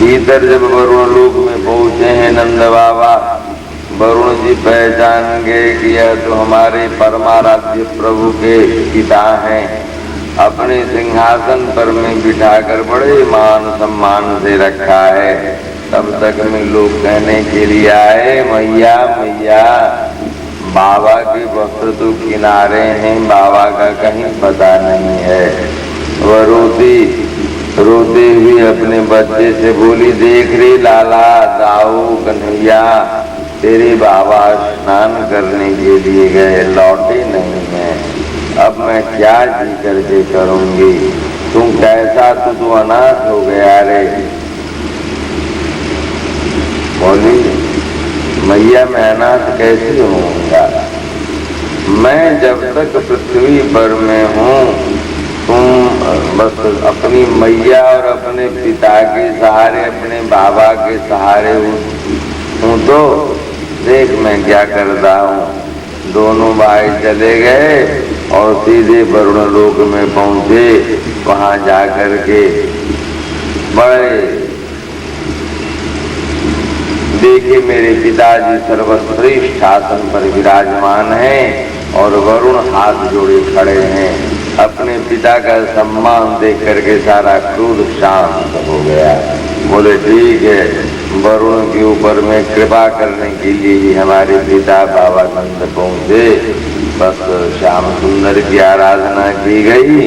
भीतर जब वरुण लोक में पहुंचे हैं नंद बाबा, वरुण जी पहचान गए कि यह तो हमारे परमाराध्य प्रभु के पिता हैं। अपने सिंहासन पर में बिठाकर बड़े मान सम्मान से रखा है। तब तक में लोग कहने के लिए आए, मैया मैया बाबा के वस्त्र तो किनारे हैं, बाबा का कहीं पता नहीं है। वह रोते हुए अपने बच्चे से बोली, देख रे लाला दाऊ कन्हैया, तेरे बाबा स्नान करने के लिए गए, लौटे नहीं हैं। अब मैं क्या जी करके करूंगी? तुम कैसा, तू अनाथ हो गया रे। बोली, मैया मैं अनाथ कैसे होऊंगा? मैं जब तक पृथ्वी पर में हूँ, तुम बस अपनी मैया और अपने पिता के सहारे, अपने बाबा के सहारे हूँ। तो देख मैं क्या करता हूँ। दोनों भाई चले गए और सीधे वरुण लोक में पहुंचे। वहां जाकर के बड़े देखे मेरे पिताजी सर्वश्रेष्ठ आसन पर विराजमान हैं और वरुण हाथ जोड़े खड़े हैं। अपने पिता का सम्मान देख करके सारा क्रोध शांत हो गया। बोले ठीक है, वरुण के ऊपर में कृपा करने के लिए ही हमारे पिता बाबा नंद पहुंचे। बस श्याम सुंदर की आराधना की गई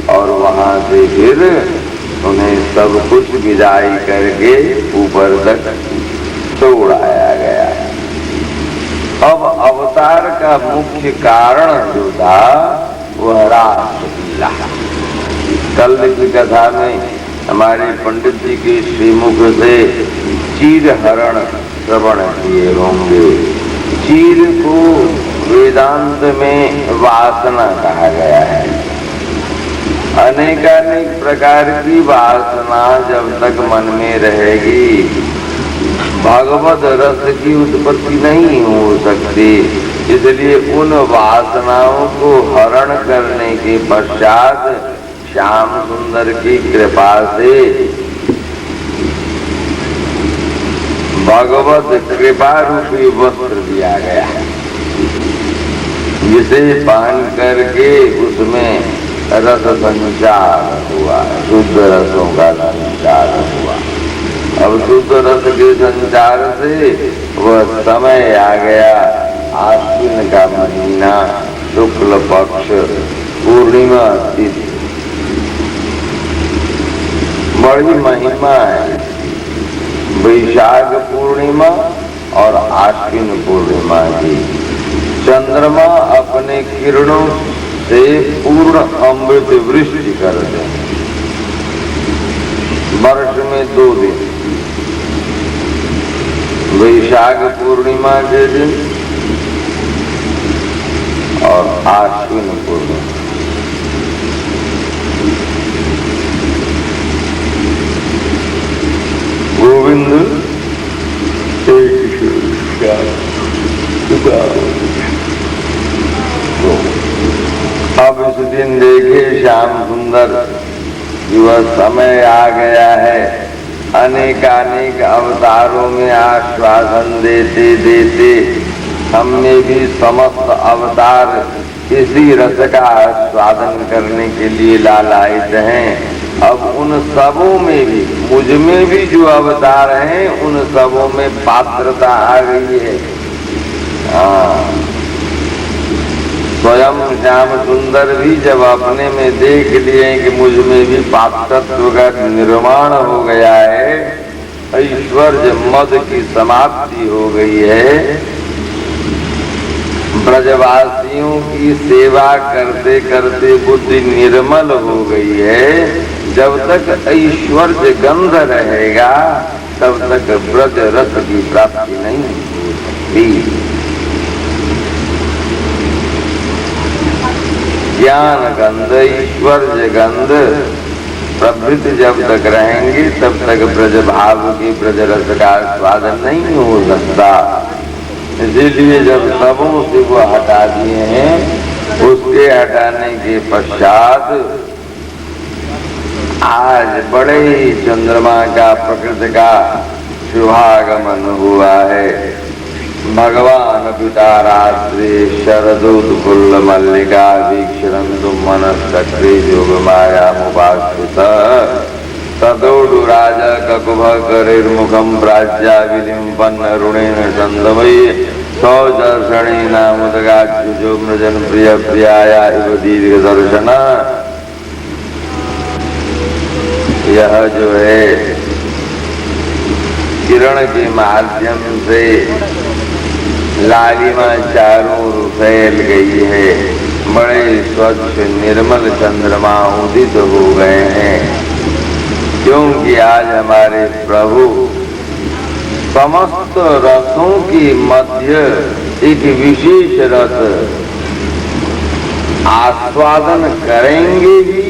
और वहां से फिर उन्हें सब कुछ विदाई करके ऊपर तक छोड़ाया गया। अब अवतार का मुख्य कारण जो था वह रासलीला। कल की कथा में हमारे पंडित जी के श्रीमुख से चीर हरण श्रवण किए होंगे। चीर को वेदांत में वासना कहा गया है। अनेकानेक प्रकार की वासना जब तक मन में रहेगी, भगवत रस की उत्पत्ति नहीं हो सकती। इसलिए उन वासनाओं को हरण करने के पश्चात श्याम सुंदर की कृपा से भगवत कृपा रूपी वस्त्र दिया गया, जिसे पहन करके उसमें रस संचार हुआ, शुद्ध रसों का संचार हुआ। अब शुद्ध रस के संचार से वह समय आ गया, आश्विन का महीना, शुक्ल पक्ष, पूर्णिमा तिथि। बड़ी महिमा है वैशाख पूर्णिमा और आश्विन पूर्णिमा की। चंद्रमा अपने किरणों से पूर्ण अमृत वृष्टि कर दे। वर्ष में 2 दिन, वैशाख पूर्णिमा के दिन और आश्विन पूर्णिमा। गोविंद अब इस दिन देखे श्याम सुंदर, वह समय आ गया है। अनेकानेक अवतारों में आश्वासन देते देते हमने भी समस्त अवतार इसी रस का आस्वादन करने के लिए लालायित हैं। अब उन सबों में भी, मुझ में भी जो अवतार हैं, उन सबों में पात्रता आ गई है। स्वयं श्याम सुंदर भी जब अपने में देख लिए कि मुझ में भी पात्रत्व का निर्माण हो गया है, ऐश्वर्य मद की समाप्ति हो गई है, ब्रजवासियों की सेवा करते करते बुद्धि निर्मल हो गई है, जब तक ऐश्वर्य गंध रहेगा तब तक ब्रज रस की प्राप्ति नहीं हो सकती। ज्ञान गंध, ऐश्वर्य गंध प्रभृति जब तक रहेंगे तब तक ब्रज भाव की ब्रज रस का स्वादन नहीं हो सकता। इसीलिए जब सबों से वो हटा दिए हैं, उसके हटाने के पश्चात आज बड़े ही चंद्रमा का प्रकृति का शुभागमन हुआ है। भगवान पिता रात्रि शरदोत्फुल्ल मल्लिका वीक्षरन्तु मनश्चक्रे योगमायामुपाश्रित तदोडु राजा ककुभकरिर्मुखं प्राज्याविलिम्पन्न रुणेन चन्दमयि सौदर्शनेनामुदगाच्युजो मृजन प्रिय प्रियाया इव दीर्घदर्शन। यह जो है किरण के माध्यम से लालिमा चारों ओर फैल गई है। बड़े स्वच्छ निर्मल चंद्रमा उदित हो गए हैं, क्योंकि आज हमारे प्रभु समस्त रसों की मध्य एक विशेष रस आस्वादन करेंगे भी,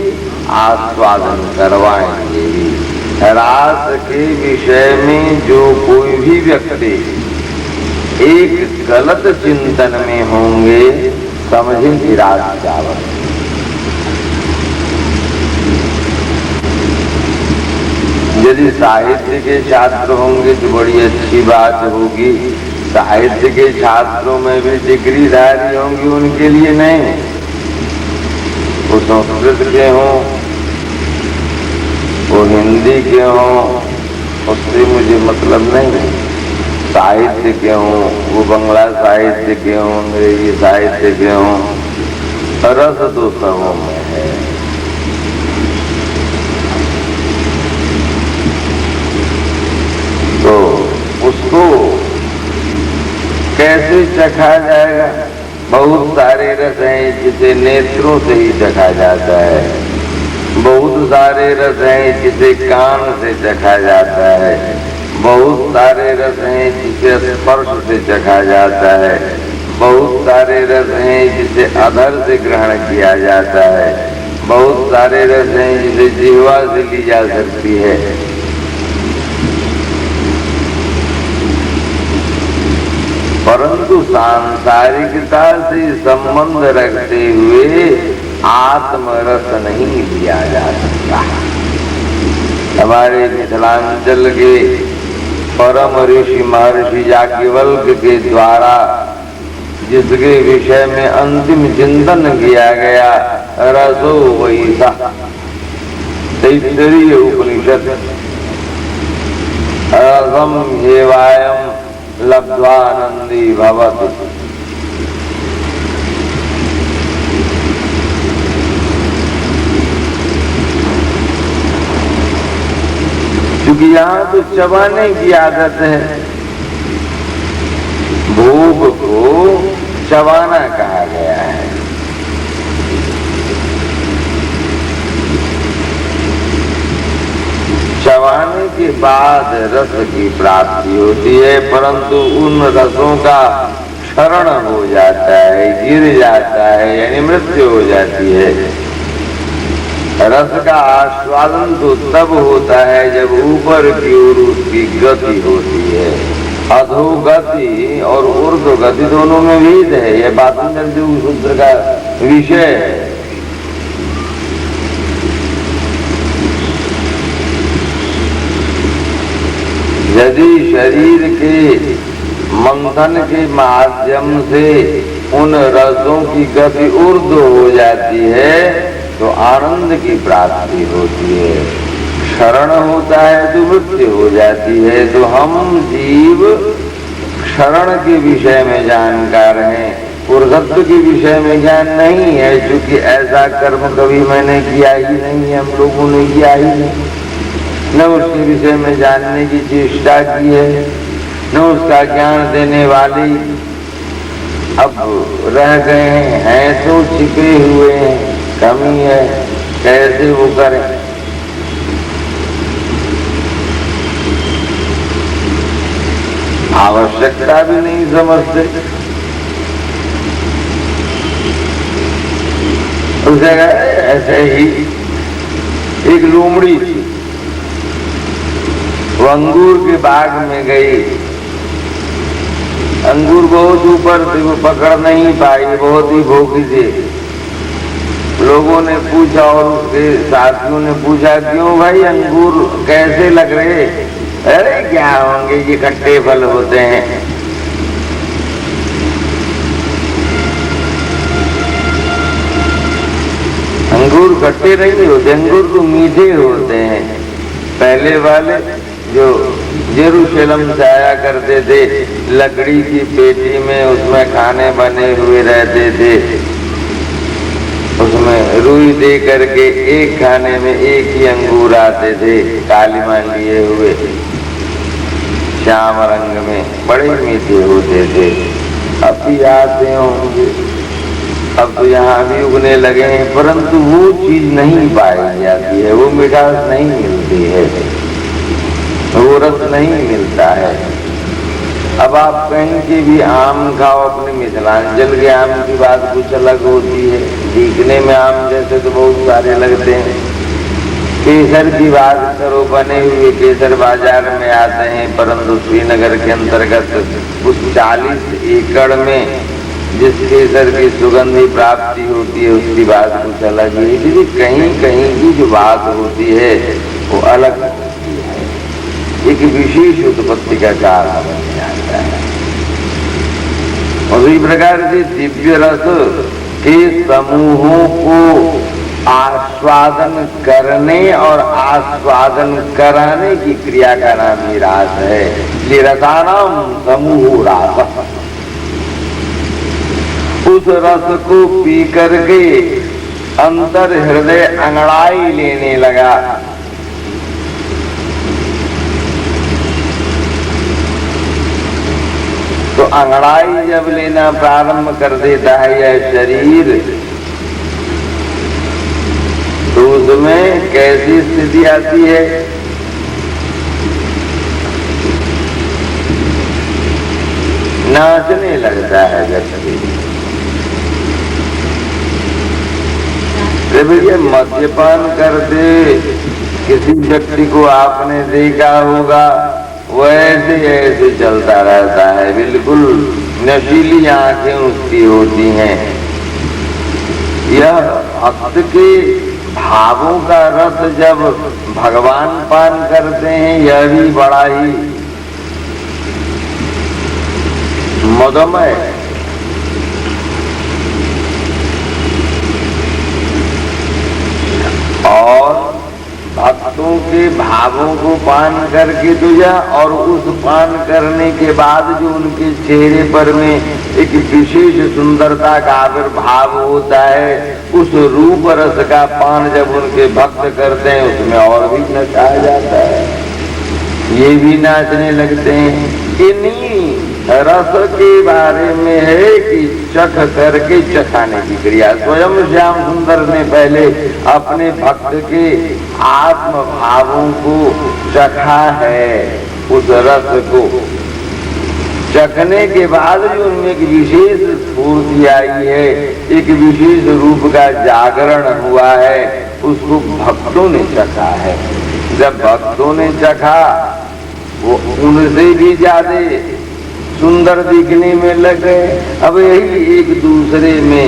आस्वादन करवाएंगे भी। रास के विषय में जो कोई भी व्यक्ति एक गलत चिंतन में होंगे, समझें कि रास चावल। यदि साहित्य के छात्र होंगे तो बड़ी अच्छी बात होगी। साहित्य के छात्रों में भी डिग्रीधारी होंगी, उनके लिए नहीं। वो संस्कृत के हों, वो हिंदी के हों, उससे मुझे मतलब नहीं। साहित्य के हों, वो बंगला साहित्य के हों, अंग्रेजी साहित्य के हों, रस तो सबों में है। तो उसको कैसे चखा जाएगा? बहुत सारे रस हैं जिसे नेत्रों से ही चखा जाता है, बहुत सारे रस हैं जिसे कान से चखा जाता है, बहुत सारे रस हैं जिसे स्पर्श से चखा जाता है, बहुत सारे रस हैं जिसे अधर से ग्रहण किया जाता है, बहुत सारे रस हैं जिसे जिह्वा से ली जा सकती है। परंतु सांसारिकता से संबंध रखते हुए आत्मरस नहीं लिया जा सकता। हमारे मिथिलांचल के परम ऋषि महर्षि याज्ञवल्क्य के द्वारा जिसके विषय में अंतिम चिंतन किया गया, रसो वैसा, तैत्तिरीय उपनिषद, रसम हेवायम लब्ध्वानंदी भवति। क्योंकि यहाँ तो चबाने की आदत है, भोग को चबाना कहा गया है। चबाने के बाद रस की प्राप्ति होती है, परंतु उन रसों का क्षरण हो जाता है, गिर जाता है, यानी मृत्यु हो जाती है। रस का आस्वादन तो तब होता है जब ऊपर की ओर उसकी गति होती है। अधोगति और ऊर्ध्वगति दोनों में भेद है, यह पातंजलि सूत्र का विषय है। यदि शरीर के मंथन के माध्यम से उन रसों की गति ऊर्ध्व हो जाती है तो आनंद की प्राप्ति होती है, क्षरण होता है तो मृत्यु हो जाती है। तो हम जीव क्षरण के विषय में जानकार हैं, पुरुषत्व के विषय में ज्ञान नहीं है, क्योंकि ऐसा कर्म कभी मैंने किया ही नहीं है, हम लोगों ने किया ही नहीं, न उसके विषय में जानने की चेष्टा की है, न उसका ज्ञान देने वाली अब रह गए हैं तो छिपे हुए हैं, कमी है, कैसे वो करें? आवश्यकता भी नहीं समझते। उस जगह ऐसे ही एक लोमड़ी थी, वो अंगूर के बाग में गई, अंगूर बहुत ऊपर थे, वो पकड़ नहीं पाई, बहुत ही भूखी थी। लोगों ने पूछा और उसके साथियों ने पूछा, क्यों भाई अंगूर कैसे लग रहे? अरे क्या होंगे, ये खट्टे फल होते हैं। अंगूर खट्टे नहीं होते, अंगूर तो मीठे होते हैं। पहले वाले जो जेरूशलम से आया करते थे, लकड़ी की पेटी में उसमें खाने बने हुए रहते थे, उसमें रुई दे करके एक खाने में एक ही अंगूर आते थे, कालीमा लिए हुए, श्याम रंग में, बड़े मीठे होते थे। अब भी आते होंगे, अब तो यहाँ भी उगने लगे हैं, परंतु वो चीज नहीं पाई जाती है, वो मिठास नहीं मिलती है, वो रस नहीं मिलता है। अब आप कहीं के भी आम खाओ, अपने मिथिलांचल के आम की बात कुछ अलग होती है। दिखने में आम जैसे तो बहुत सारे लगते हैं। केसर की बात करो, बने हुए केसर बाजार में आते हैं, परंतु श्रीनगर के अंतर्गत उस 40 एकड़ में जिस केसर की सुगंधी प्राप्ति होती है उसकी बात कुछ अलग है। इसलिए कहीं कहीं की जो बात होती है वो अलग होती है, एक विशेष उत्पत्ति का कारण बन जाता है। और इसी प्रकार से दिव्य रस के समूहों को आस्वादन करने और आस्वादन कराने की क्रिया का नाम ही रास है। ये रसानाम समूह रास। उस रस को पी करके अंतर हृदय अंगड़ाई लेने लगा। तो अंगड़ाई जब लेना प्रारंभ कर देता है यह शरीर, तो उसमें कैसी स्थिति आती है? नाचने लगता है व्यक्ति। भैया मद्यपान करते किसी व्यक्ति को आपने देखा होगा, वो ऐसे ऐसे चलता रहता है, बिल्कुल नशीली आंखें उसकी होती हैं। यह भक्त के भावों का रस जब भगवान पान करते हैं, यह भी बड़ा ही मधुमय है। और भक्तों के भावों को पान करके तो जा, और उस पान करने के बाद जो उनके चेहरे पर में एक विशेष सुंदरता का आविर्भाव होता है, उस रूप रस का पान जब उनके भक्त करते हैं उसमें और भी नचाया जाता है, ये भी नाचने लगते हैं। इन्हीं रस के बारे में है कि चख करके चखाने की क्रिया। स्वयं श्याम सुंदर ने पहले अपने भक्त के आत्म भावों को चखा है। उस रस को चखने के बाद जो उनमें एक विशेष स्फूर्ति आई है, एक विशेष रूप का जागरण हुआ है, उसको भक्तों ने चखा है। जब भक्तों ने चखा, वो उनसे भी ज्यादा सुंदर दिखने में लग गए। अब यही एक दूसरे में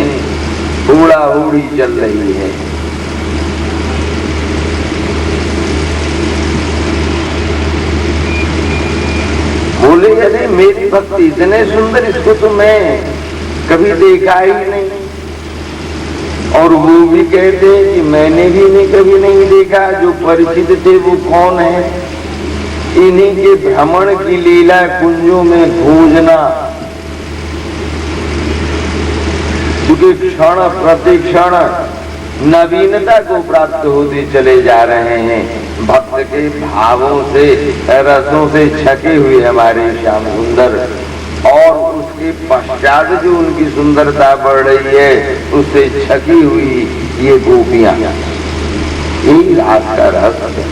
होड़ा होड़ी चल रही है। बोले अरे मेरी भक्ति इतने सुंदर, इसको तो मैं कभी देखा ही नहीं। और वो भी कहते हैं कि मैंने भी नहीं कभी नहीं देखा। जो परिचित थे वो कौन है? इन्हीं के भ्रमण की लीला कुंजों में खोजना, क्योंकि क्षण प्रतिक्षण नवीनता को प्राप्त होते चले जा रहे हैं। भक्त के भावों से, रसों से छके हुए हमारे श्याम सुंदर, और उसके पश्चात जो उनकी सुंदरता बढ़ रही है, उससे छकी हुई ये गोपियां, यही रास का रहस्य है।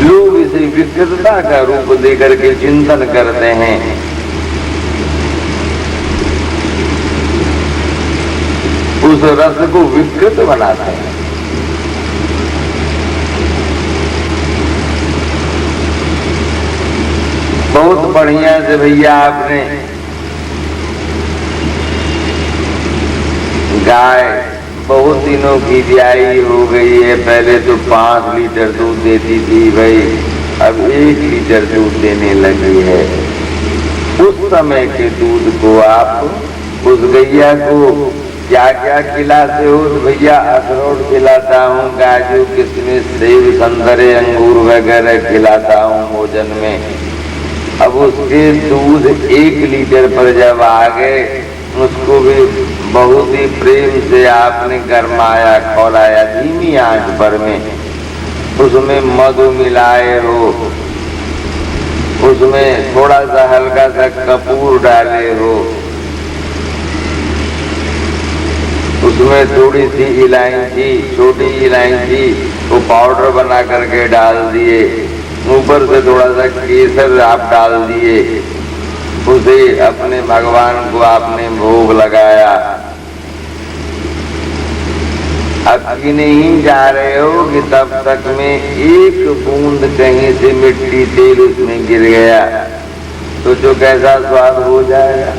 लोग इसे विकृतता का रूप देकर के चिंतन करते हैं। उस रस को विकृत बनाते हैं। बहुत बढ़िया से भैया आपने गाय बहुत दिनों की ब्याई हो गई है। पहले तो 5 लीटर दूध देती थी भाई, अब 1 लीटर दूध देने लगी है। उस समय के दूध को आप उस गैया को क्या क्या खिलाते हो? तो भैया अखरोट खिलाता हूँ, काजू किशमिश सेब संतरे अंगूर वगैरह खिलाता हूँ भोजन में। अब उसके दूध 1 लीटर पर जब आ गए, उसको भी बहुत ही प्रेम से आपने गरमाया खौलाया धीमी आंच पर में। उसमें मधु मिलाए हो, उसमें थोड़ा सा हल्का सा कपूर डाले हो, उसमें थोड़ी सी इलायची, छोटी इलायची वो पाउडर बना करके डाल दिए, ऊपर से थोड़ा सा केसर आप डाल दिए, उसे अपने भगवान को आपने भोग लगाया। अब गिने ही जा रहे हो कि तब तक में 1 बूंद कहीं से मिट्टी तेल उसमें गिर गया, तो जो कैसा स्वाद हो जाएगा।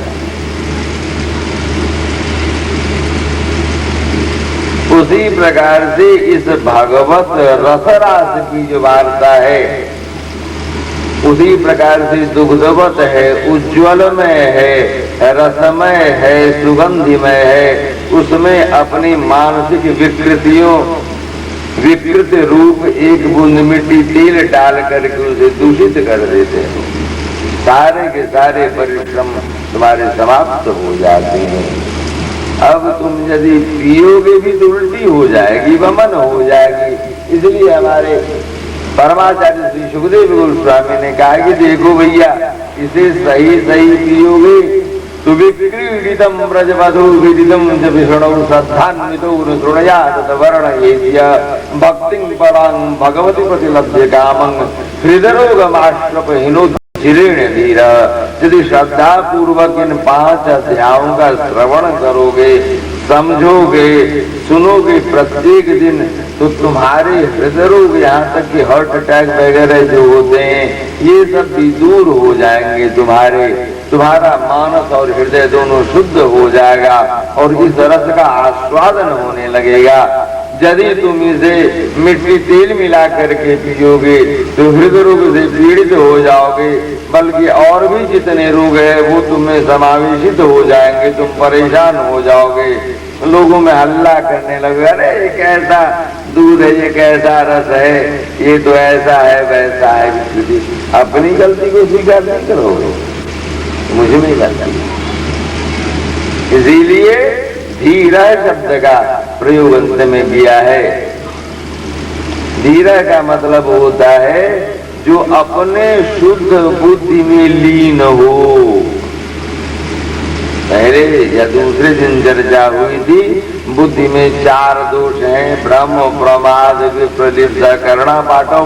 उसी प्रकार से इस भागवत रसरास की जो वार्ता है, उसी प्रकार से दुग्धवत है, उज्ज्वलमय है, रसमय है, सुगंधिमय है। उसमें अपनी मानसिक विकृतियों, विकृत रूप 1 बूंद मिट्टी तेल डाल करके उसे दूषित कर देते हैं। सारे के सारे परिश्रम तुम्हारे समाप्त हो जाते हैं। अब तुम यदि पियोगे भी तो उल्टी हो जाएगी, वमन हो जाएगी। इसलिए हमारे परमाचार्य श्री सुखदेव गोस्वामी ने कहा कि देखो भैया, इसे सही सही पियोगे तो विक्रीडितम ब्रजवधो विदितम जब विष्णु श्रद्धान्वितो श्रृणयात वर्णयेत्य भक्तिं परां भगवती प्रतिलभ्य कामं हृदरोगमाश्रप हिनो चिरेण धीर। यदि श्रद्धा पूर्वक इन 5 अध्यायों का श्रवण करोगे, समझोगे, सुनोगे प्रत्येक दिन, तो तुम्हारे हृदय रोग, यहाँ तक कि हार्ट अटैक वगैरह जो होते हैं, ये सब भी दूर हो जाएंगे। तुम्हारा मानस और हृदय दोनों शुद्ध हो जाएगा और इस रस का आस्वादन होने लगेगा। यदि तुम इसे मिट्टी तेल मिला करके पियोगे तो हृदय रोग से पीड़ित हो जाओगे, बल्कि और भी जितने रोग है वो तुम्हें समावेशित हो जाएंगे, तुम परेशान हो जाओगे। लोगों में हल्ला करने लगे, अरे ये कैसा दूध है, ये कैसा रस है, ये तो ऐसा है वैसा है। अपनी गलती को स्वीकार नहीं करोगे, मुझे नहीं गलती। इसीलिए धीरा शब्द का प्रयोग अंत में किया है। धीरा का मतलब होता है जो अपने शुद्ध बुद्धि में लीन हो। पहले या दूसरे दिन चर्चा हुई थी, बुद्धि में 4 दोष हैं, भ्रम, प्रमाद, विप्रलिप्त, करुणा, पाठव।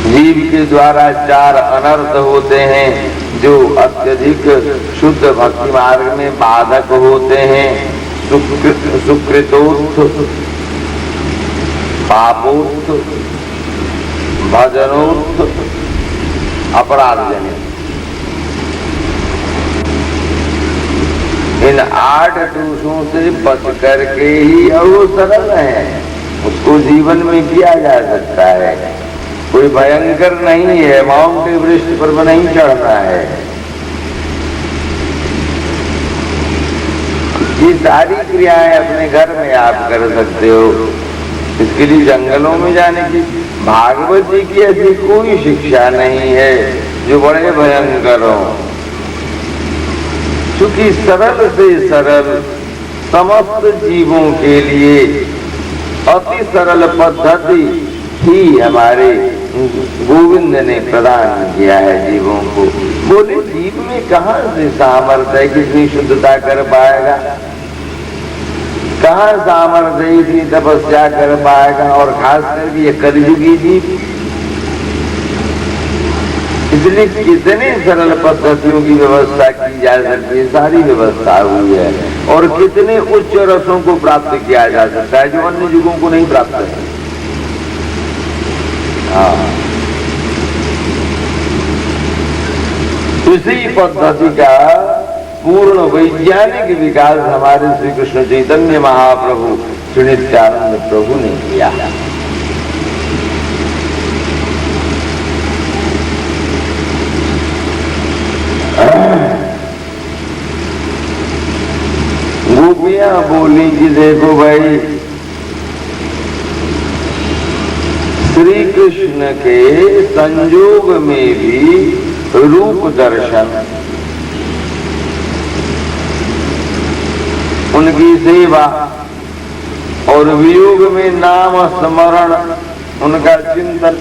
जीव के द्वारा 4 अनर्थ होते हैं जो अत्यधिक शुद्ध भक्ति मार्ग में बाधक होते हैं। सुकृतोत्थ, पापोत्थ, भजनोत्थ, अपराध जनित। इन 8 दोषों से बच करके ही, और वो सरल है, उसको जीवन में किया जा सकता है। कोई भयंकर नहीं है, माउंट एवरेस्ट पर नहीं चढ़ना है। ये सारी क्रियाएं अपने घर में आप कर सकते हो। इसके लिए जंगलों में जाने की, भागवत जी की ऐसी कोई शिक्षा नहीं है जो बड़े भयंकर हो। क्योंकि सरल से सरल, समस्त जीवों के लिए अति सरल पद्धति ही हमारे गोविंद ने प्रदान किया है जीवों को। बोले जीव में कहाँ से सामर्थ्य है, कितनी शुद्धता कर पाएगा, कहाँ सामर्थ्य इतनी तपस्या कर पाएगा, और खास करके ये कलयुगी जीव। इसलिए कितने सरल पद्धतियों की व्यवस्था की जा सकती है, सारी व्यवस्था हुई है। और कितने उच्च रसों को प्राप्त किया जा सकता है जो अन्य युगों को नहीं प्राप्त है। इसी पद्धति का पूर्ण वैज्ञानिक विकास हमारे श्री कृष्ण चैतन्य महाप्रभु श्री नित्यानंद प्रभु ने किया। गोपियां बोली कि देखो भाई, श्री कृष्ण के संयोग में भी रूप दर्शन, उनकी सेवा और वियोग में नाम स्मरण, उनका चिंतन,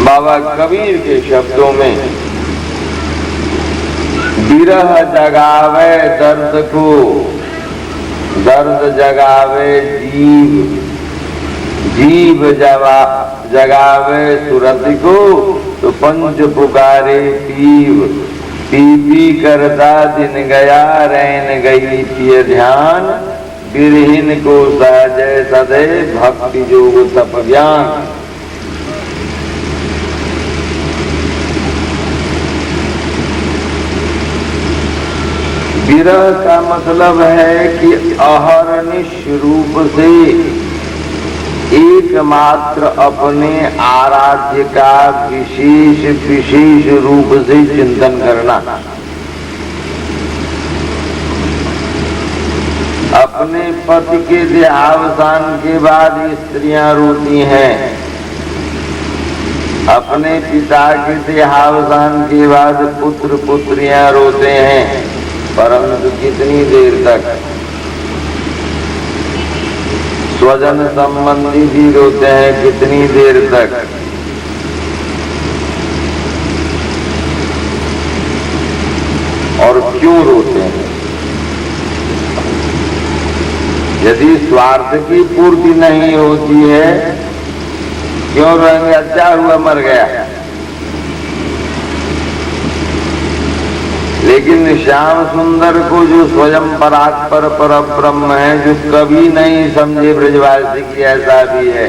बाबा कबीर के शब्दों में विरह जगावे दर्द को, दर्द जगावे जीव, जीव जगावे सुरति को, तो पंच पुकारे पीव, पी पी करता दिन गया रैन गई पिय ध्यान, बिरहीन को सहजय सदे भक्ति योग तप ज्ञान। विरह का मतलब है कि अहर्निश रूप से एकमात्र अपने आराध्य का विशेष रूप से चिंतन करना। अपने पति के देहावसान के बाद स्त्रियां रोती हैं, अपने पिता के देहावसान के बाद पुत्र पुत्रियां रोते हैं, परंतु कितनी देर तक? स्वजन संबंधी भी रोते हैं, कितनी देर तक? और क्यों रोते हैं? यदि स्वार्थ की पूर्ति नहीं होती है, क्यों रोएंगे? अच्छा हुआ मर गया। लेकिन श्याम सुंदर को जो स्वयं परात्पर पर ब्रह्म है, जो कभी नहीं समझे ब्रजवासी की, ऐसा भी है।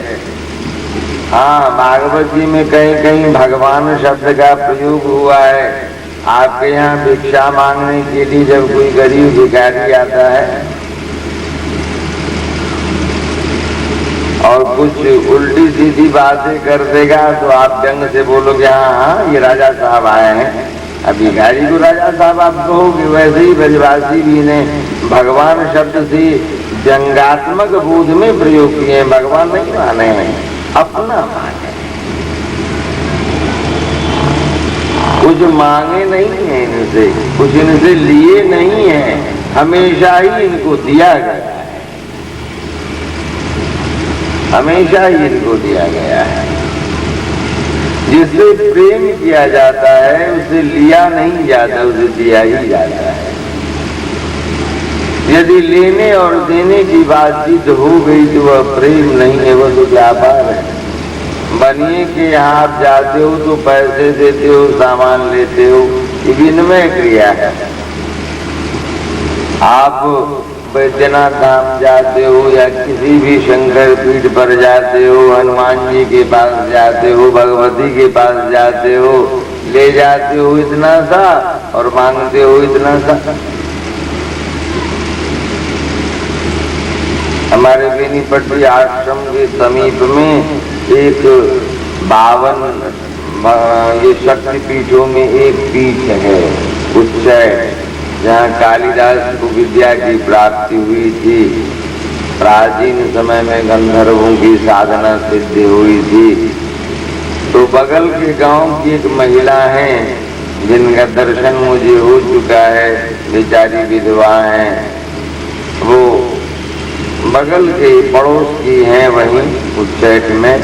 हाँ, भागवत जी में कहीं कहीं भगवान शब्द का प्रयोग हुआ है। आपके यहाँ भिक्षा मांगने के लिए जब कोई गरीब भिखारी आता है और कुछ उल्टी सीधी बातें कर देगा, तो आप व्यंग से बोलोगे हाँ हाँ ये राजा साहब आए हैं। अब भिखारी को राजा साहब आप कहोगे, वैसे ही ब्रजवासी भी ने भगवान शब्द से व्यंगात्मक बोध में प्रयोग किए हैं। भगवान नहीं माने हैं, अपना माने, कुछ मांगे नहीं है इनसे, कुछ इनसे लिए नहीं है, हमेशा ही इनको दिया गया है, हमेशा ही इनको दिया गया है। जिससे प्रेम किया जाता है उसे लिया नहीं जाता, उसे दिया ही जाता है। यदि लेने और देने की बातचीत हो गई तो वह प्रेम नहीं है, वह तो व्यापार है। बनिए के यहाँ आप जाते हो तो पैसे देते हो, सामान लेते हो, ये विनिमय क्रिया है। आप बैद्यनाथ धाम जाते हो या किसी भी शंकर पीठ पर जाते हो, हनुमान जी के पास जाते हो, भगवती के पास जाते हो, ले जाते हो इतना सा और मांगते हो इतना सा। हमारे बेनीपट्टी आश्रम के समीप में एक 52 ये शक्ति पीठों में एक पीठ है, उच्चय, जहाँ कालिदास को विद्या की प्राप्ति हुई थी। प्राचीन समय में गंधर्वों की साधना सिद्ध हुई थी। तो बगल के गांव की एक महिला है जिनका दर्शन मुझे हो चुका है, बेचारी विधवा हैं, वो बगल के पड़ोस की हैं, वहीं उच्चैठ में।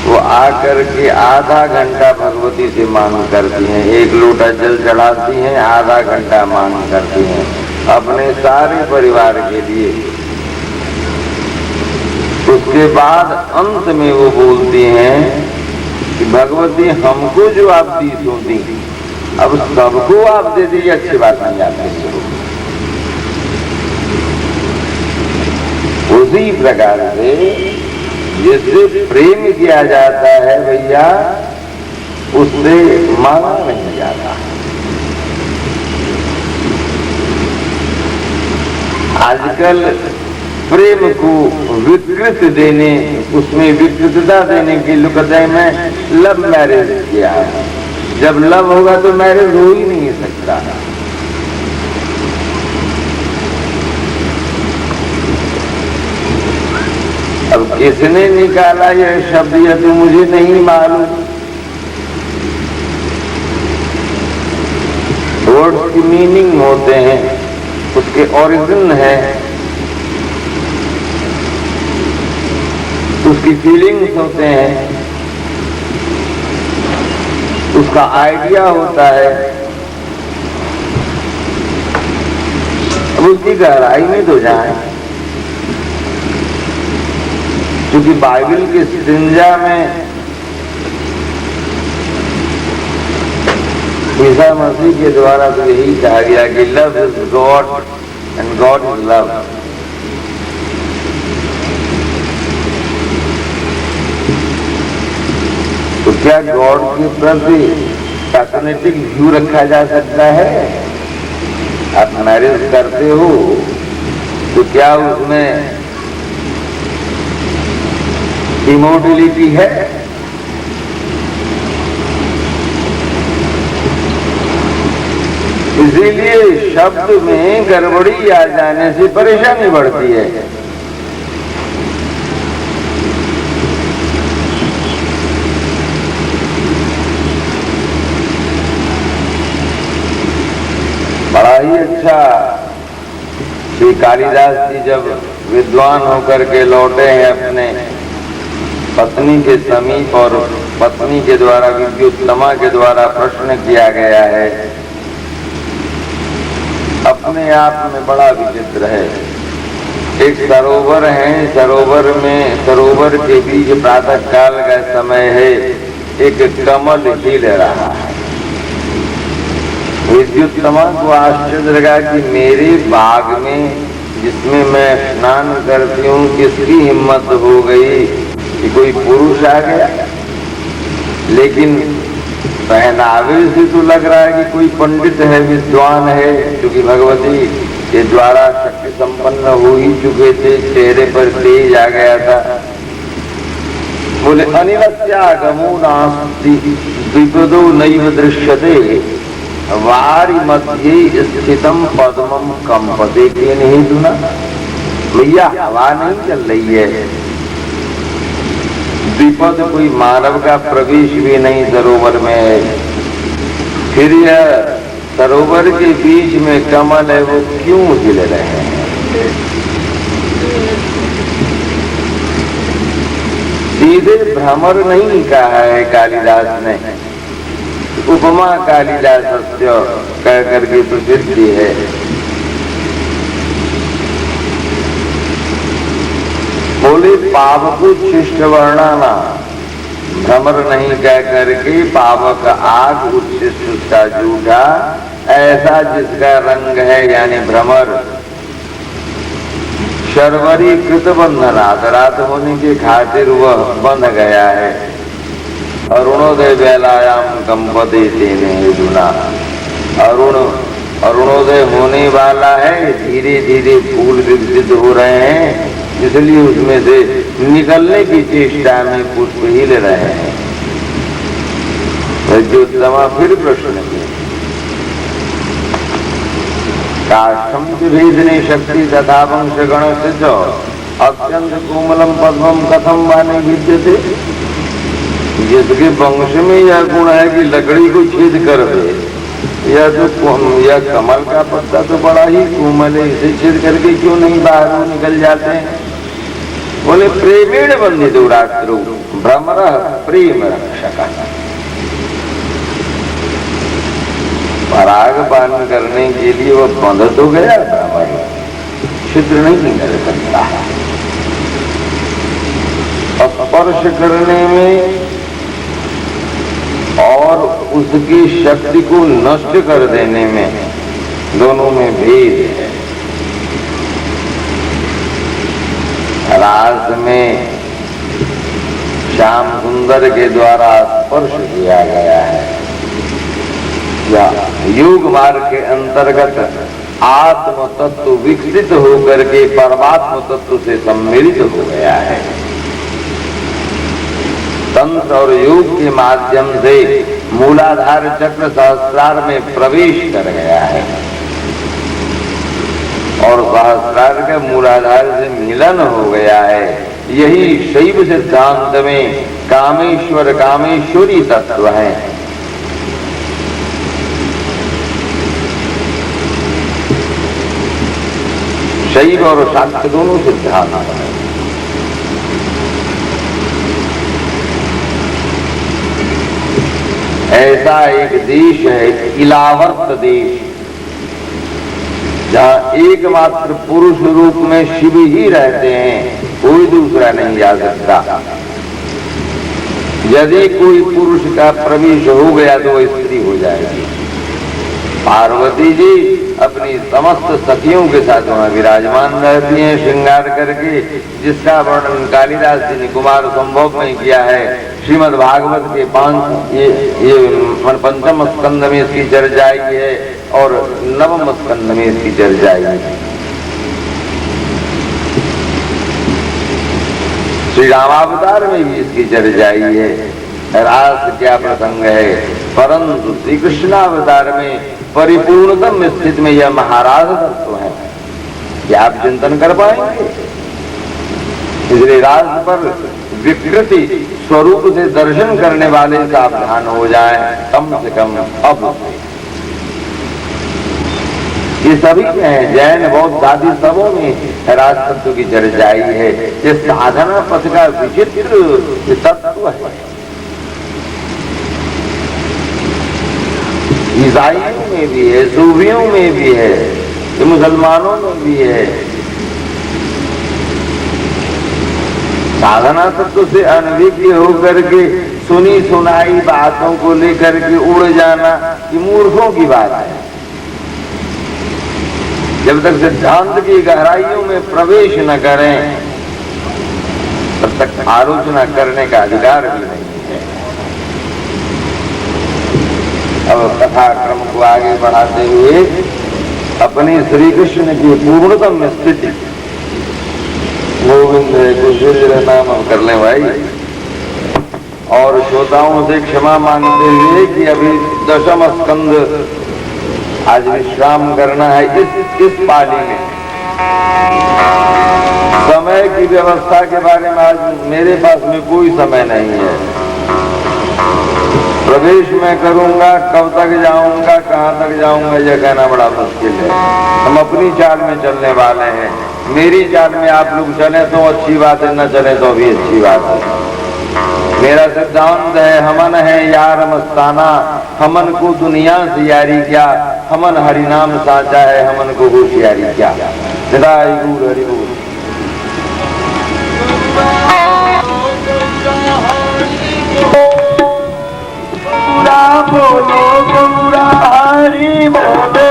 वो आकर के आधा घंटा भगवती से मांग करती हैं, एक लोटा जल चढ़ाती हैं, आधा घंटा मांग करती हैं अपने सारे परिवार के लिए। उसके बाद अंत में वो बोलती हैं कि भगवती हमको जो आप दी सो दी, अब सबको आप दे दीजिए, अच्छी बात नहीं आती। उसी प्रकार से जिससे प्रेम किया जाता है भैया, उससे मांगा नहीं जाता। आजकल प्रेम को विकृत देने, उसमें विकृतता देने के लिए कहते हैं मैं लव मैरिज किया है। जब लव होगा तो मैरिज हो ही नहीं सकता। अब किसने निकाला यह शब्द, यह तो मुझे नहीं मालूम। वर्ड्स की मीनिंग होते हैं, उसके ओरिजिन है, उसकी फीलिंग्स होते हैं, उसका आइडिया होता है। अब उसकी गहराई में तो जाए, क्योंकि बाइबल के सिंजा में ईसा मसीह के द्वारा तो यही कहा गया कि love is God and God is love. तो क्या गॉड के प्रति पैशनेटिक व्यू रखा जा सकता है? आप मैरिज करते हो तो क्या उसमें इमोर्टलिटी है? इसीलिए शब्द में गड़बड़ी आ जाने से परेशानी बढ़ती है। बड़ा ही अच्छा श्री कालिदास जी जब विद्वान होकर के लौटे हैं अपने पत्नी के समीप, और पत्नी के द्वारा विद्युत्तमा के द्वारा प्रश्न किया गया है, अपने आप में बड़ा विचित्र है। एक सरोवर है, सरोवर के बीच प्रातः काल का समय है, एक कमल खिल रहा है। विद्युत्तमा को आश्चर्य लगा कि मेरे बाग में जिसमें मैं स्नान करती हूँ, किसकी हिम्मत हो गई कि कोई पुरुष आ गया। लेकिन पहनावे से तो लग रहा है कि कोई पंडित है, विद्वान है, क्योंकि भगवती के द्वारा शक्ति संपन्न हो ही चुके थे, चेहरे पर तेज आ गया था। बोले अनिलस्यागमो नास्ति द्विपदो नैव दृश्यते वारि मध्ये स्थितम पद्मम कंपते के नहीं सुना। भैया हवा नहीं चल रही है, द्विपद कोई मानव का प्रवेश भी नहीं सरोवर में है, फिर यह सरोवर के बीच में कमल है, वो क्यों हिल रहे हैं? सीधे भ्रमर नहीं कहा है कालिदास ने, उपमा कालिदास कह करके प्रसिद्ध है। बोले पावक शिष्ट वर्णाना, भ्रमर नहीं कह करके पावक आग उच्छिष्ट उसका जूठा, ऐसा जिसका रंग है यानी भ्रमर। शर्वरी कृत बंधना, रात होने के खातिर वह बंध गया है। अरुणोदय बेलायाम कंपते तेने दुना, अरुणोदय होने वाला है, धीरे धीरे फूल विकसित हो रहे हैं, इसलिए उसमें से निकलने की चेष्टा में पुष्प हिल रहे हैं। विद्युत्तमा फिर प्रश्न किया, काष्ठम भेदने शक्ति तथा वंश गण से अत्यंत कोमलम पद्मम कथम वाने विद्यते। जिसके वंश में यह गुण है कि लकड़ी को छेद कर दे, यह कमल का पत्ता तो बड़ा ही कोमल है, इसे छेद करके क्यों नहीं बाहर निकल जाते हैं? बोले प्रेमेण बंधित रात्रु भ्रमर प्रेम रक्षक। पराग पान करने के लिए वह बंध तो गया, भ्रमर छिद्र नहीं कर सकता। स्पर्श करने में और उसकी शक्ति को नष्ट कर देने में, दोनों में भेद है। रास में श्याम सुंदर के द्वारा स्पर्श किया गया है। या योग मार्ग के अंतर्गत आत्म तत्व विकसित होकर के परमात्म तत्व से सम्मिलित हो गया है। तंत्र और योग के माध्यम से मूलाधार चक्र सहस्रार में प्रवेश कर गया है और सहस्रार के मूलाधार से मिलन हो गया है। यही शैव सिद्धांत में कामेश्वर कामेश्वरी तत्व है। शैव और शाक्त दोनों सिद्धांत हैं। ऐसा एक देश है इलावर्त देश, जहाँ एकमात्र पुरुष रूप में शिव ही रहते हैं, कोई दूसरा नहीं जा सकता। यदि कोई पुरुष का प्रवेश हो गया तो वह स्त्री हो जाएगी। पार्वती जी अपनी समस्त सखियों के साथ वहां विराजमान रहती हैं श्रृंगार करके, जिसका वर्णन कालिदास जी ने कुमार संभव में किया है। श्रीमद् भागवत के ये पंचम स्कंद में इसकी चर्चा आई है और नवम स्कंद में इसकी चर्चा आई है। श्री रामावतार में भी इसकी चर्चा आई है। रास क्या प्रसंग है, परंतु श्री कृष्णावतार में परिपूर्णतम स्थिति में यह महाराज तत्व है। क्या आप चिंतन कर पाएंगे? इसलिए राज पर विकृति स्वरूप से दर्शन करने वाले सावधान हो जाएं, कम से कम अब। ये सभी में है, जैन बौद्ध आदि सबों में राज तत्व की चर्चा आई है। ये साधना पथ का विचित्र तत्व है। ईसाइयों में भी है, सूफियों में भी है, ये मुसलमानों में भी है। साधना तत्व से अनभिज्ञ होकर के सुनी सुनाई बातों को लेकर के उड़ जाना ये मूर्खों की बात है। जब तक सिद्धांत की गहराइयों में प्रवेश न करें तब तक आलोचना करने का अधिकार भी नहीं है। अब कथा क्रम को आगे बढ़ाते हुए अपनी श्री कृष्ण की पूर्णतम स्थिति गोविंद कुशेर नाम हम कर लें भाई, और श्रोताओं से क्षमा मांगते हुए कि अभी दशम स्कंद आज विश्राम करना है इस पाली में। समय की व्यवस्था के बारे में आज मेरे पास में कोई समय नहीं है। प्रवेश मैं करूंगा, कब तक जाऊंगा, कहां तक जाऊंगा, यह कहना बड़ा मुश्किल है। हम अपनी चाल में चलने वाले हैं। मेरी चाल में आप लोग चले तो अच्छी बात है, न चले तो भी अच्छी बात है। मेरा सिद्धांत है हमन है यार मस्ताना, हमन को दुनिया से यारी क्या, हमन हरिनाम साचा है, हमन को होशियारी क्या। सदाई गुरु हरि बोल। बोलो गौरा हरि बोलो,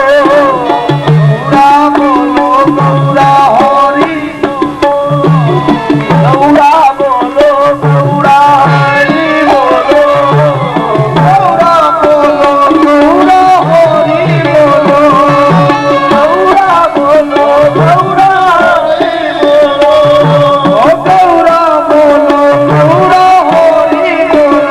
बोलो गौरा हरि, गौरा बोलो गौरा हरि बोलो, गौरा बोलो गौरा हरि बोलो, गौरा बोलो गौरा हरि बोलो, गौरा बोलो गौरा हरि बोलो।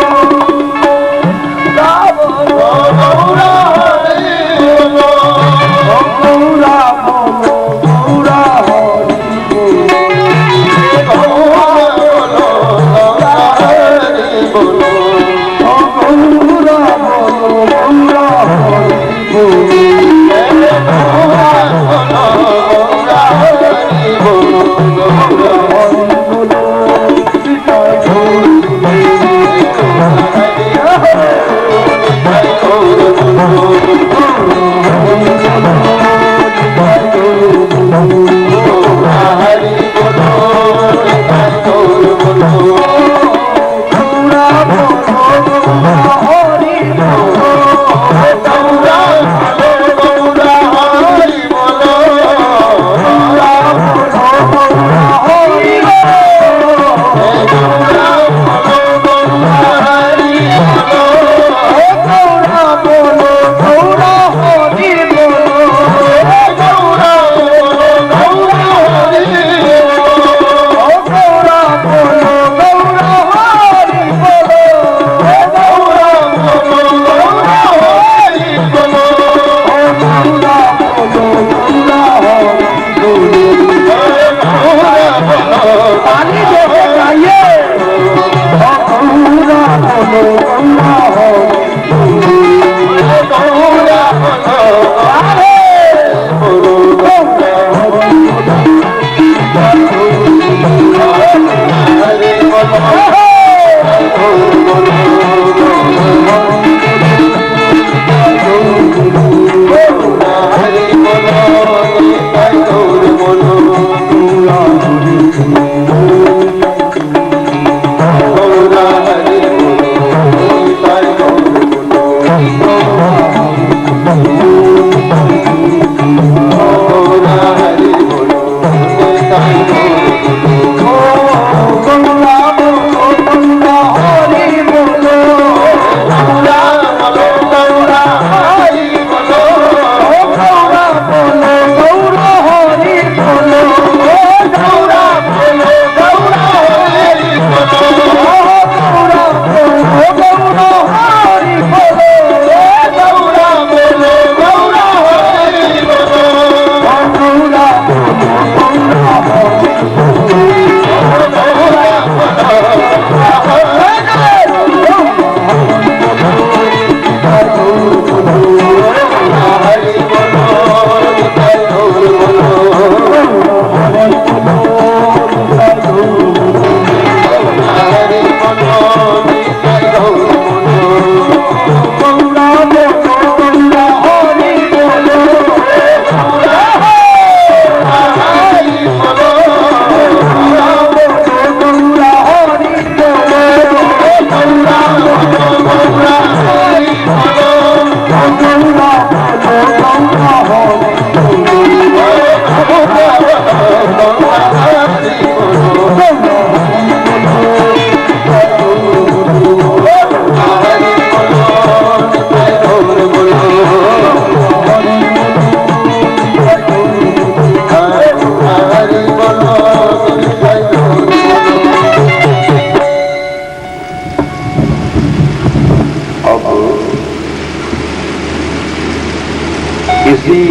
इसी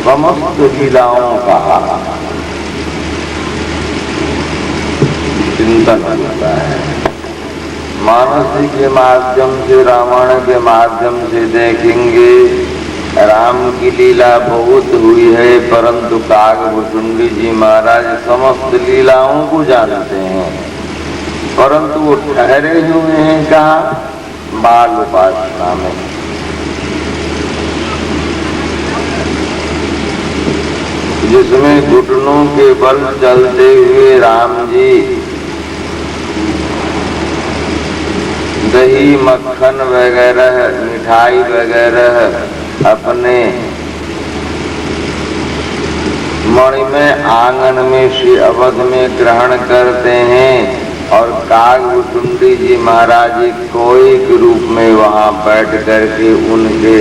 समस्त लीलाओं का चिंतन होता है। मानस के माध्यम से, रामायण के माध्यम से देखेंगे राम की लीला बहुत हुई है, परंतु कागभुचुंडी जी महाराज समस्त लीलाओं को जानते हैं, परंतु वो ठहरे हुए हैं कहाँ? बाल उपासना में। जिसमें घुटनों के बल चलते हुए राम जी दही मक्खन वगैरह, मिठाई वगैरह अपने मणिमय आंगन में श्री अवध में ग्रहण करते हैं, और कागभुचुंडी जी महाराज कोई के रूप में वहां बैठ करके उनके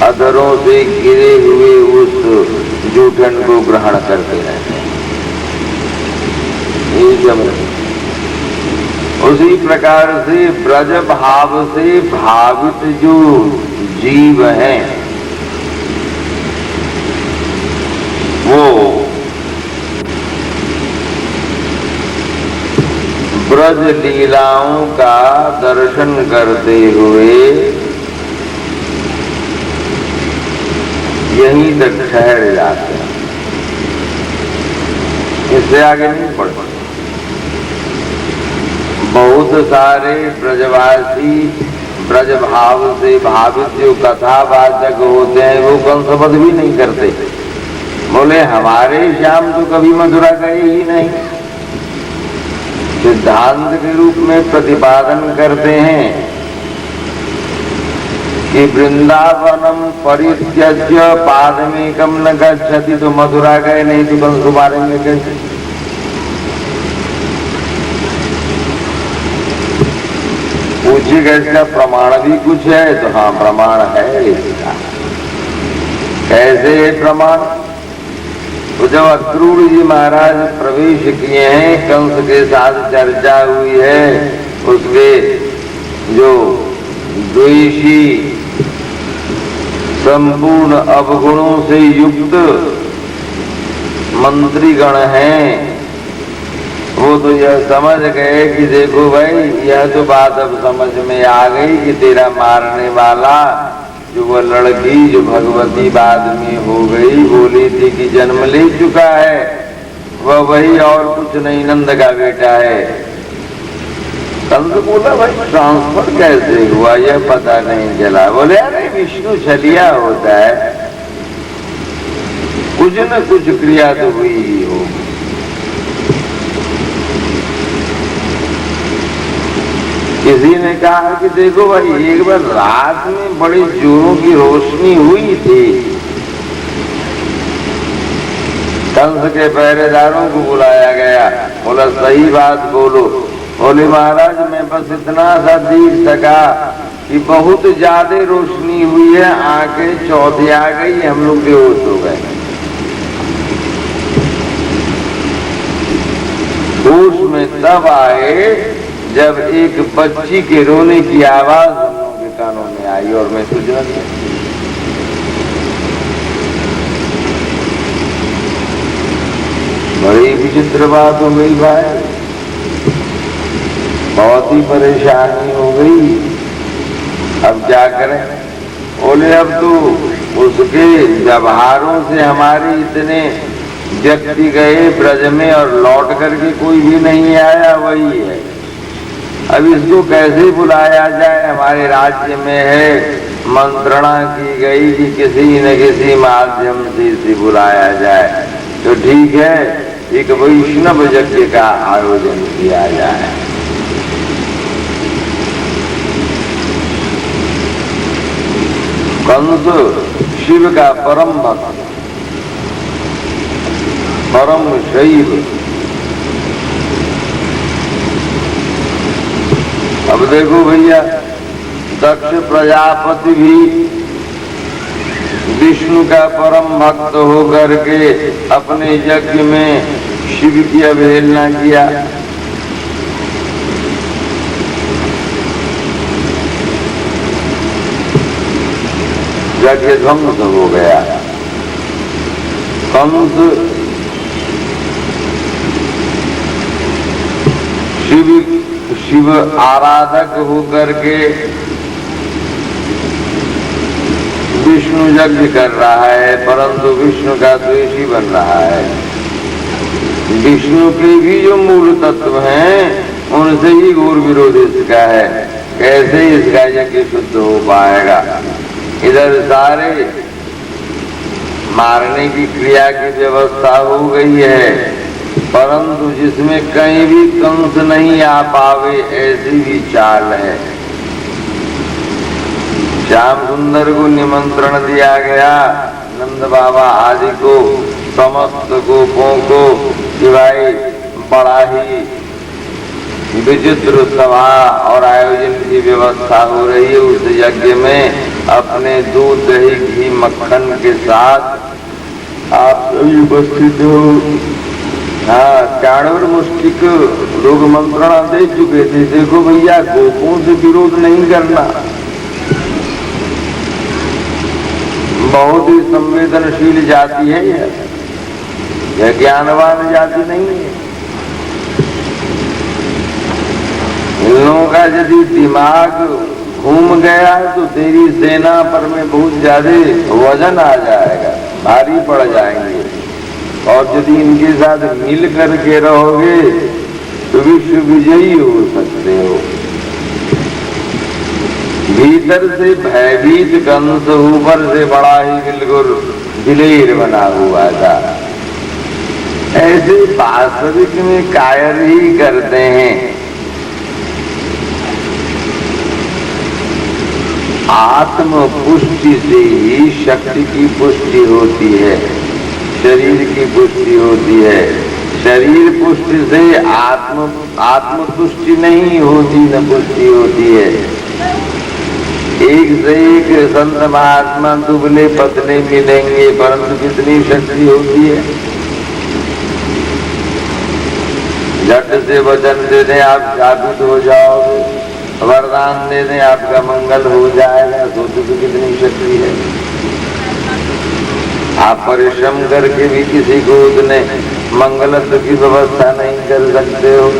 अधरों से गिरे हुए उस जूठन को ग्रहण करते रहते हैं। उसी प्रकार से ब्रज भाव से भावित जो जीव हैं वो ब्रज लीलाओं का दर्शन करते हुए यहीं तक ठहर जाते हैं, इससे आगे नहीं बढ़ पाते। बहुत सारे ब्रजवासी ब्रज भाव से भावित जो कथावाचक होते हैं वो कंसवध भी नहीं करते। बोले हमारे श्याम तो कभी मथुरा गए ही नहीं, सिद्धांत के रूप में प्रतिपादन करते हैं कि वृंदावनम परित्यज्य पादमेकम न गच्छति, तो मथुरा गए नहीं तो कंस को मारेंगे कैसे? पूछिएगा इसका प्रमाण भी कुछ है? तो हाँ प्रमाण है इसका। कैसे है प्रमाण? तो जब अक्रूर जी महाराज प्रवेश किए हैं, कंस के साथ चर्चा हुई है, उसके जो द्वेषी संपूर्ण अवगुणों से युक्त मंत्रीगण हैं, वो तो यह समझ गए कि देखो भाई यह तो बात अब समझ में आ गई कि तेरा मारने वाला जो वो लड़की जो भगवती बाद में हो गई, बोली थी कि जन्म ले चुका है, वह वही और कुछ नहीं नंद का बेटा है। कंस बोला भाई ट्रांसफर कैसे हुआ यह पता नहीं चला। बोले अरे विष्णु छलिया होता है, कुछ न कुछ क्रिया तो हुई ही हो। किसी ने कहा कि देखो भाई एक बार रात में बड़ी जोरों की रोशनी हुई थी, कंस के पहरेदारों को बुलाया गया, बोला सही बात बोलो। बोले महाराज मैं बस इतना सा देख सका कि बहुत ज्यादा रोशनी हुई है, आंखें चौधिया गई, हम लोग बेहोश हो गए। होश में तब आए जब एक बच्ची के रोने की आवाज हम लोगों के कानों में आई और मैं कुछ न किया। बड़ी विचित्र बात हो गई भाई, बहुत ही परेशानी हो गई। अब क्या करें? बोले अब तो उसके व्यवहारों से हमारे इतने व्यक्ति गए ब्रज में और लौट करके कोई भी नहीं आया, वही है। अब इसको कैसे बुलाया जाए? हमारे राज्य में है मंत्रणा की गई कि किसी न किसी माध्यम से इसे बुलाया जाए, तो ठीक है एक वैष्णव यज्ञ का आयोजन किया जाए। कंस शिव का परम भक्त, परम शैव। अब देखो भैया दक्ष प्रजापति भी विष्णु का परम भक्त होकर के अपने यज्ञ में शिव की अवहेलना किया। यज्ञ ध्वंस हो गया। कंस शिव आराधक होकर के विष्णु यज्ञ कर रहा है, परंतु विष्णु का द्वेषी बन रहा है। विष्णु के भी जो मूल तत्व हैं उनसे ही घोर विरोध इसका है। कैसे इसका यज्ञ शुद्ध हो पाएगा? इधर सारे मारने की क्रिया की व्यवस्था हो गई है, परंतु जिसमें कहीं भी कंस नहीं आ पावे ऐसी भी चाल है। श्याम सुंदर को निमंत्रण दिया गया, नंद बाबा आदि को, समस्त गोपों को, कि भाई बड़ा ही विचित्र सभा और आयोजन की व्यवस्था हो रही है। उस यज्ञ में अपने दूध, दही, घी, मक्खन के साथ आप सभी उपस्थित हो। हाँ, चाणूर मुष्टिक लोग मंत्रणा दे चुके थे, देखो भैया गोपों से विरोध नहीं करना। बहुत ही संवेदनशील जाति है यह ज्ञानवान जाति नहीं है। इन लोगों का यदि दिमाग घूम गया तो तेरी सेना पर में बहुत ज्यादा वजन आ जाएगा, भारी पड़ जाएंगे। और यदि इनके साथ मिल करके रहोगे तो विश्व विजयी हो सकते हो। भीतर से भयभीत कंस, ऊपर से बड़ा ही बिल्कुल दिलेर बना हुआ था। ऐसे वास्तविक में कायर ही करते हैं। आत्म पुष्टि से ही शक्ति की पुष्टि होती है, शरीर की पुष्टि होती है। शरीर पुष्टि से आत्म पुष्टि नहीं होती, न पुष्टि होती है। एक से एक संत महात्मा दुबले पतले मिलेंगे, परंतु कितनी शक्ति होती है। झट से वचन दे दें आप जागृत हो जाओगे, वरदान दे दें आपका मंगल हो जाएगा, सोचो तो कितनी शक्ति है। आप परिश्रम करके भी किसी को उतने मंगलत्व की व्यवस्था नहीं कर सकते हो।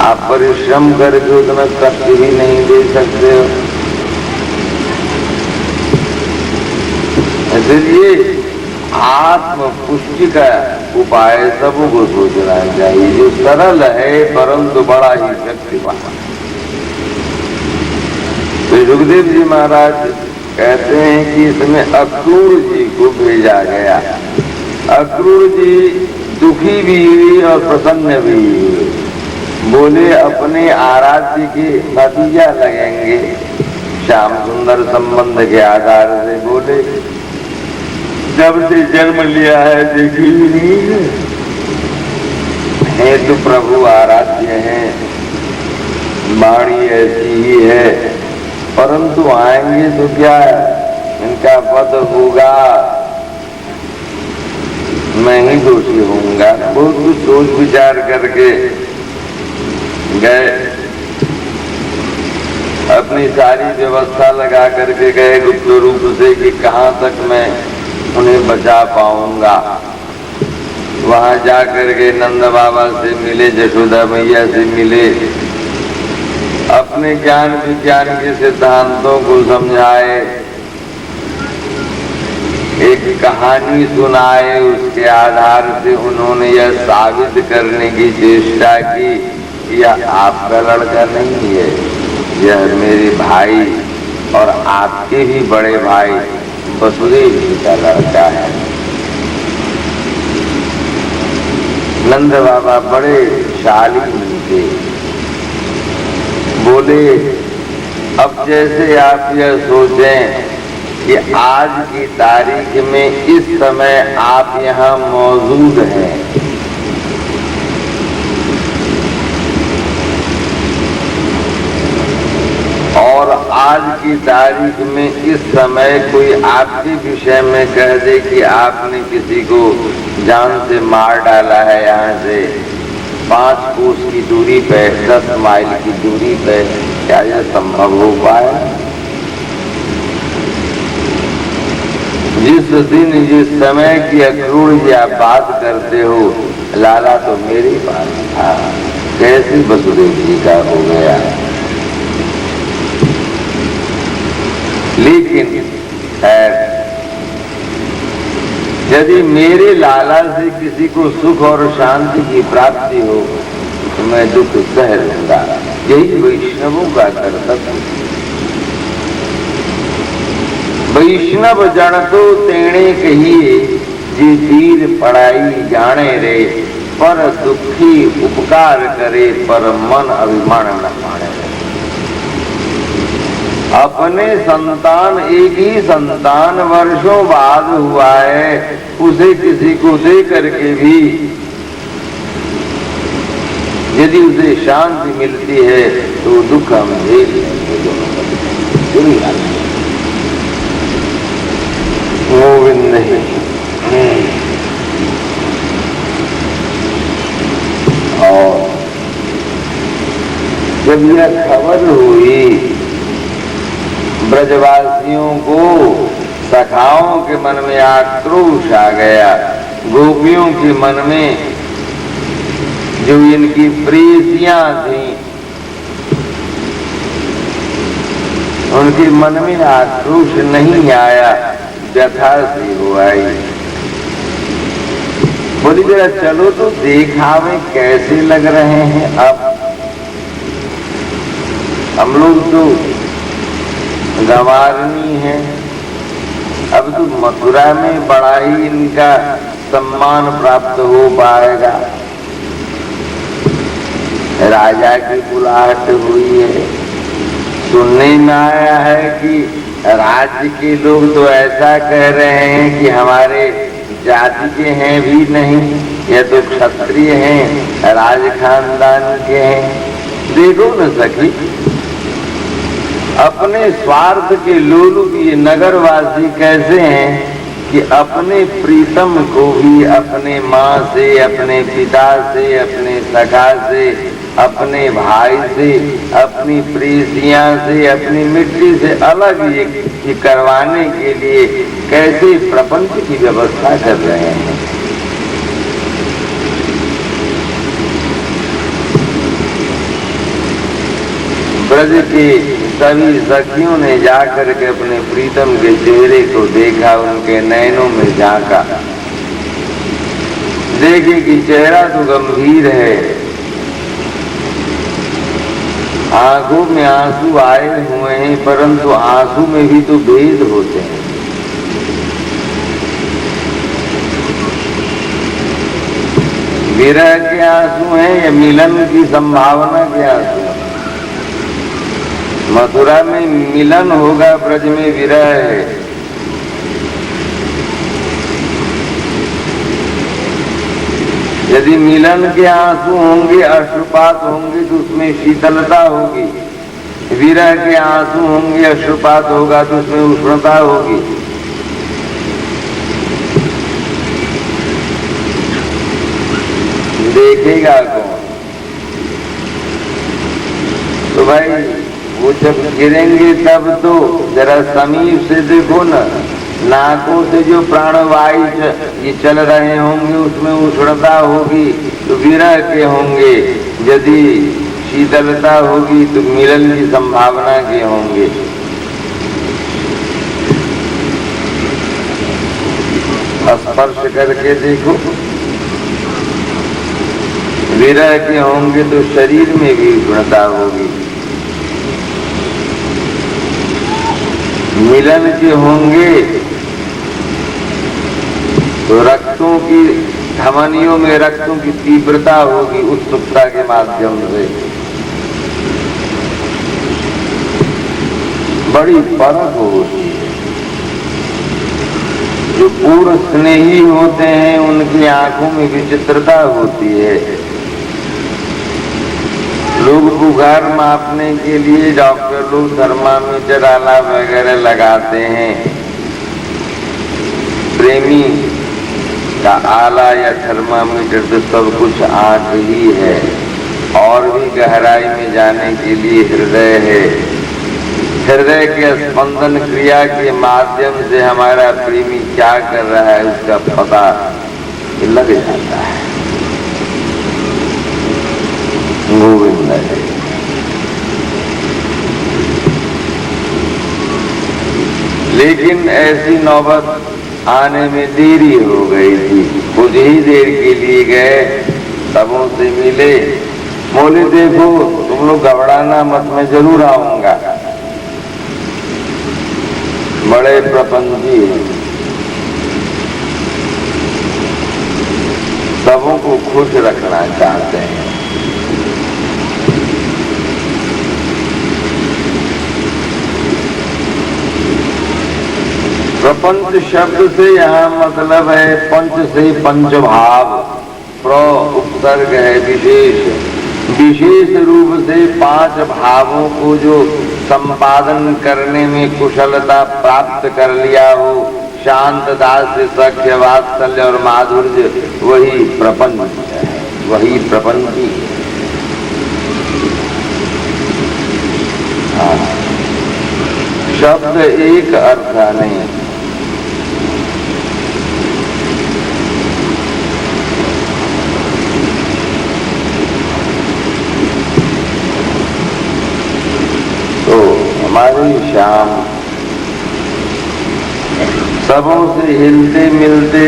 आप परिश्रम करके उतना कष्ट भी नहीं दे सकते हो। इसलिए आत्म पुष्टि का उपाय सबको सोचना चाहिए, जो सरल है परंतु बड़ा ही शक्तिवान। तो सुखदेव जी महाराज कहते हैं कि इसमें अक्रूर जी को भेजा गया। अक्रूर जी दुखी भी हुई और प्रसन्न भी हुई। बोले अपने आराध्य के भतीजा लगेंगे। श्याम सुंदर संबंध के आधार से बोले, जब से जन्म लिया है देखी ही नहीं है तो प्रभु आराध्य हैं, वाणी ऐसी ही है, परंतु आएंगे तो क्या इनका वध होगा, मैं ही दोषी होऊंगा। बहुत कुछ सोच विचार करके गए, अपनी सारी व्यवस्था लगा करके गए गुप्त रूप से कि कहाँ तक मैं उन्हें बचा पाऊंगा। वहां जाकर के नंद बाबा से मिले, यशोदा मैया से मिले, अपने ज्ञान विज्ञान के सिद्धांतों को समझाए, एक कहानी सुनाए। उसके आधार से उन्होंने यह साबित करने की चेष्टा की कि यह आपका लड़का नहीं है, यह मेरे भाई और आपके भी बड़े भाई वसुदेव जी का लड़का है। नंद बाबा बड़े शालीन थे। बोले, अब जैसे आप यह सोचें कि आज की तारीख में इस समय आप यहाँ मौजूद हैं, और आज की तारीख में इस समय कोई आपके विषय में कह दे कि आपने किसी को जान से मार डाला है, यहाँ से 5 कोस की दूरी पे, 10 माइल की दूरी पे, क्या यह संभव हो पाए? जिस दिन जिस समय की अक्रूर आप बात करते हो, लाला तो मेरे पास था, कैसे वसुदेव जी का हो गया। लेकिन यदि मेरे लाला से किसी को सुख और शांति की प्राप्ति हो तो मैं दुख सह लूंगा। यही वैष्णवों का कर्तव्य। वैष्णव जन तो तेणे कहिए, जे तीर पढ़ाई जाने रे, पर दुखी उपकार करे, पर मन अभिमान न माने। अपने संतान, एक ही संतान वर्षों बाद हुआ है, उसे किसी को दे करके भी यदि उसे शांति मिलती है तो दुख हम झेल लेंगे। गोविंद नहीं। और जब यह खबर हुई ब्रजवासियों को, सखाओं के मन में आक्रोश आ गया। गोपियों के मन में जो इनकी प्रीतियां थी, उनके मन में आक्रोश नहीं आया, व्यथा सी हो आई। बोली जरा चलो तो देखावे कैसे लग रहे हैं। अब हम लोग तो गंवारनी है, अब तो मथुरा में बड़ा ही इनका सम्मान प्राप्त हो पाएगा। राजा की बुलाहट हुई है, सुनने में आया है कि राज्य के लोग तो ऐसा कह रहे हैं कि हमारे जाति के हैं भी नहीं, ये तो क्षत्रिय हैं, राज खानदान के हैं। देखो न सखी, अपने स्वार्थ के लोलुप ये नगरवासी कैसे हैं कि अपने प्रीतम को भी अपने माँ से, अपने पिता से, अपने सखा से, अपने भाई से, अपनी प्रीतियां से, अपनी मिट्टी से अलग ये करवाने के लिए कैसे प्रपंच की व्यवस्था कर रहे हैं। ब्रज के सभी सखियों ने जाकर के अपने प्रीतम के चेहरे को देखा, उनके नयनों में झांका, देखे कि चेहरा तो गंभीर है, आंखों में आंसू आए हुए हैं, परंतु आंसू में भी तो भेद होते हैं। विरह के आंसू हैं या मिलन की संभावना के आंसू? मथुरा में मिलन होगा, ब्रज में विरह है। यदि मिलन के आंसू होंगे, अश्रुपात होंगे तो उसमें शीतलता होगी, विरह के आंसू होंगे, अश्रुपात होगा तो उसमें उष्णता होगी। देखेगा कौन? तो भाई वो जब गिरेंगे तब तो जरा समीप से देखो न, नाकों से जो प्राणवायु ये चल रहे होंगे उसमें उष्णता होगी तो विरह के होंगे, यदि शीतलता होगी तो मिलन की संभावना के होंगे। स्पर्श करके देखो, विरह के होंगे तो शरीर में भी उष्णता होगी, मिलन के होंगे तो रक्तों की धमनियों में रक्तों की तीव्रता होगी उत्सुकता के माध्यम से। बड़ी फर्क होती है। जो पूर्ण स्नेही होते हैं उनकी आंखों में विचित्रता होती है। लोग बुखार मापने के लिए डॉक्टर लोग थर्मामीटर आला वगैरह लगाते हैं। प्रेमी का आला या थर्मामीटर तो सब कुछ आंख ही है, और भी गहराई में जाने के लिए हृदय है। हृदय के स्पंदन क्रिया के माध्यम से हमारा प्रेमी क्या कर रहा है उसका पता लग जाता है। गोविंद है। लेकिन ऐसी नौबत आने में देरी हो गई थी। कुछ ही देर के लिए गए, सबों से मिले, बोले देखो तुम लोग घबराना मत, मैं जरूर आऊंगा। बड़े प्रपंची हैं, सबों को खुश रखना चाहते हैं। प्रपंच शब्द से यहाँ मतलब है पंच से पंचभाव, प्र उपसर्ग है विशेष। विशेष रूप से 5 भावों को जो संपादन करने में कुशलता प्राप्त कर लिया हो, शांत, दास्य, सख्य, वात्सल्य और माधुर्य, वही प्रपंच है, वही प्रपंची। हाँ, शब्द एक अर्थ नहीं। हमारी श्याम सबों से हिलते मिलते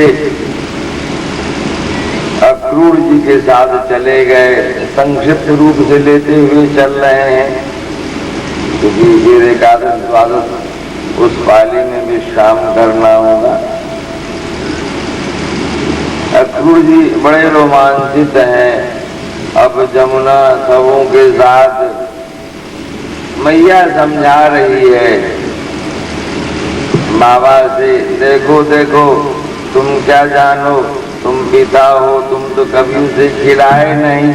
अक्रूर जी के साथ चले गए। संक्षिप्त रूप से लेते हुए चल रहे हैं, क्योंकि फिर एकादश द्वादश उस पाली में विश्राम करना होगा। अक्रूर जी बड़े रोमांचित हैं। अब जमुना सबों के साथ मैया समझा रही है बाबा से, देखो देखो तुम क्या जानो, तुम पिता हो, तुम तो कभी उसे खिलाए नहीं।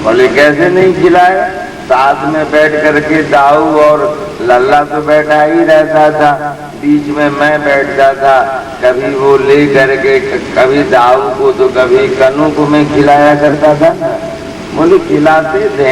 बोले कैसे नहीं खिलाए, साथ में बैठ करके दाऊ और लल्ला तो बैठा ही रहता था, बीच में मैं बैठता था, कभी वो ले करके कभी दाऊ को तो कभी कन्नू को मैं खिलाया करता था। बोले खिलाते थे